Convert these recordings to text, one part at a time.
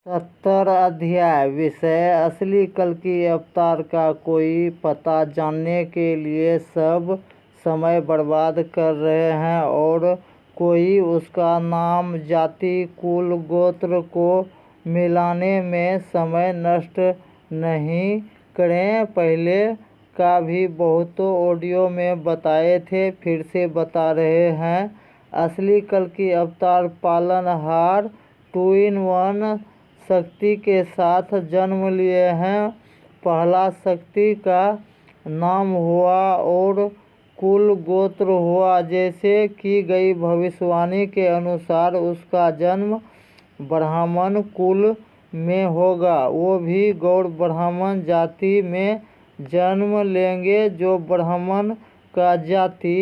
70 अध्याय। विषय असली कल्कि अवतार का कोई पता जानने के लिए सब समय बर्बाद कर रहे हैं और कोई उसका नाम जाति कुल गोत्र को मिलाने में समय नष्ट नहीं करें। पहले का भी बहुत ऑडियो में बताए थे, फिर से बता रहे हैं। असली कल्कि अवतार पालनहार 2-in-1 शक्ति के साथ जन्म लिए हैं। पहला शक्ति का नाम हुआ और कुल गोत्र हुआ। जैसे की गई भविष्यवाणी के अनुसार उसका जन्म ब्राह्मण कुल में होगा। वो भी गौड़ ब्राह्मण जाति में जन्म लेंगे। जो ब्राह्मण का जाति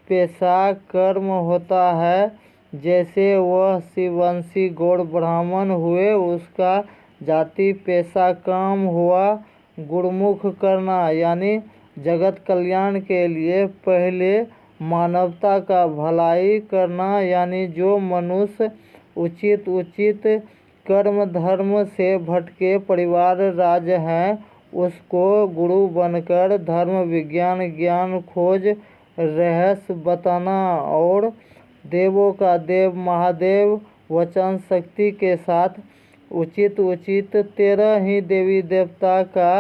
पेशा कर्म होता है, जैसे वह शिववंशी गौड़ ब्राह्मण हुए, उसका जाति पेशा काम हुआ गुरुमुख करना, यानी जगत कल्याण के लिए पहले मानवता का भलाई करना। यानी जो मनुष्य उचित कर्म धर्म से भटके परिवार राज हैं, उसको गुरु बनकर धर्म विज्ञान ज्ञान खोज रहस्य बताना और देवों का देव महादेव वचन शक्ति के साथ उचित 13 ही देवी देवता का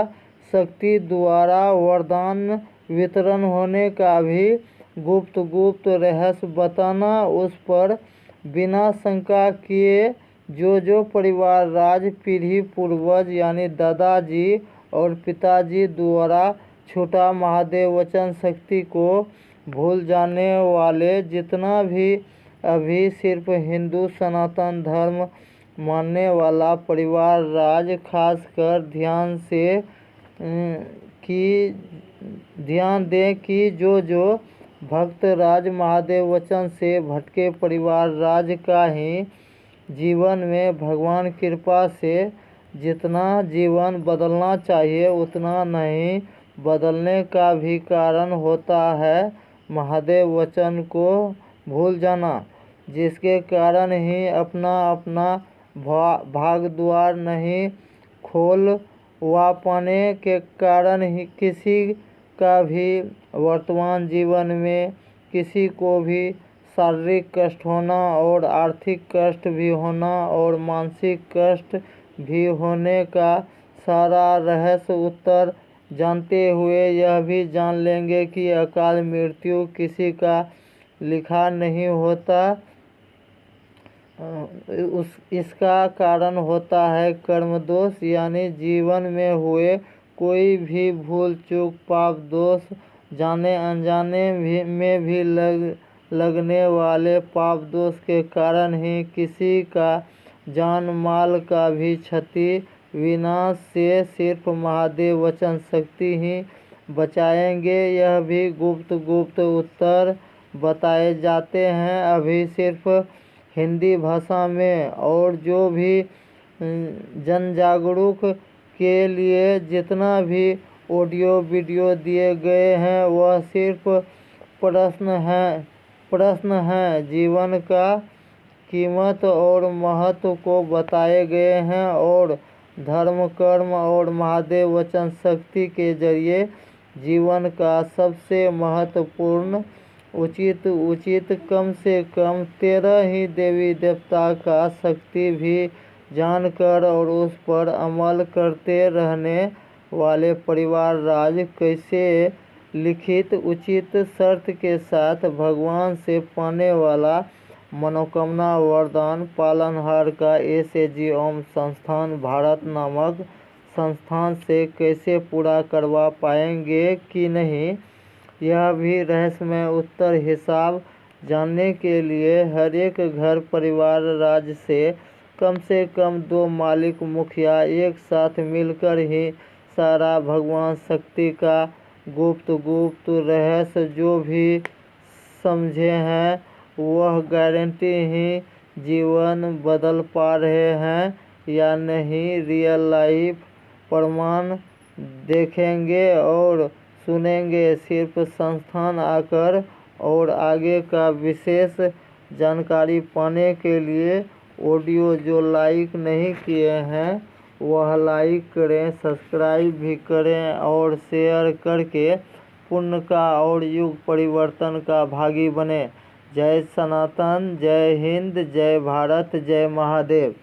शक्ति द्वारा वरदान वितरण होने का भी गुप्त रहस्य बताना। उस पर बिना शंका किए जो परिवार राज पीढ़ी पूर्वज यानी दादाजी और पिताजी द्वारा छोटा महादेव वचन शक्ति को भूल जाने वाले जितना भी अभी सिर्फ हिंदू सनातन धर्म मानने वाला परिवार राज, खासकर ध्यान दें कि जो भक्त राज महादेव वचन से भटके परिवार राज का ही जीवन में भगवान कृपा से जितना जीवन बदलना चाहिए उतना नहीं बदलने का भी कारण होता है महादेव वचन को भूल जाना, जिसके कारण ही अपना भाग द्वार नहीं खोलवा पाने के कारण ही किसी का भी वर्तमान जीवन में किसी को भी शारीरिक कष्ट होना और आर्थिक कष्ट भी होना और मानसिक कष्ट भी होने का सारा रहस्य उत्तर जानते हुए यह भी जान लेंगे कि अकाल मृत्यु किसी का लिखा नहीं होता। इसका कारण होता है कर्म दोष, यानी जीवन में हुए कोई भी भूल चूक पाप दोष, जाने अनजाने में भी लगने वाले पाप दोष के कारण ही किसी का जान माल का भी क्षति विनाश से सिर्फ महादेव वचन शक्ति ही बचाएंगे। यह भी गुप्त उत्तर बताए जाते हैं अभी सिर्फ हिंदी भाषा में, और जो भी जन जागरूक के लिए जितना भी ऑडियो वीडियो दिए गए हैं वह सिर्फ प्रश्न हैं। जीवन का कीमत और महत्व को बताए गए हैं और धर्म कर्म और महादेव वचन शक्ति के जरिए जीवन का सबसे महत्वपूर्ण उचित कम से कम 13 ही देवी देवता का शक्ति भी जानकर और उस पर अमल करते रहने वाले परिवार राज कैसे लिखित उचित शर्त के साथ भगवान से पाने वाला मनोकामना वरदान पालनहार का SAG ओम संस्थान भारत नामक संस्थान से कैसे पूरा करवा पाएंगे कि नहीं, यह भी रहस्यमय उत्तर हिसाब जानने के लिए हर एक घर परिवार राज से कम 2 मालिक मुखिया एक साथ मिलकर ही सारा भगवान शक्ति का गुप्त रहस्य जो भी समझे हैं वह गारंटी ही जीवन बदल पा रहे हैं या नहीं, रियल लाइफ प्रमाण देखेंगे और सुनेंगे सिर्फ संस्थान आकर। और आगे का विशेष जानकारी पाने के लिए ऑडियो जो लाइक नहीं किए हैं वह लाइक करें, सब्सक्राइब भी करें और शेयर करके पुण्य का और युग परिवर्तन का भागी बने। जय सनातन, जय हिंद, जय भारत, जय महादेव।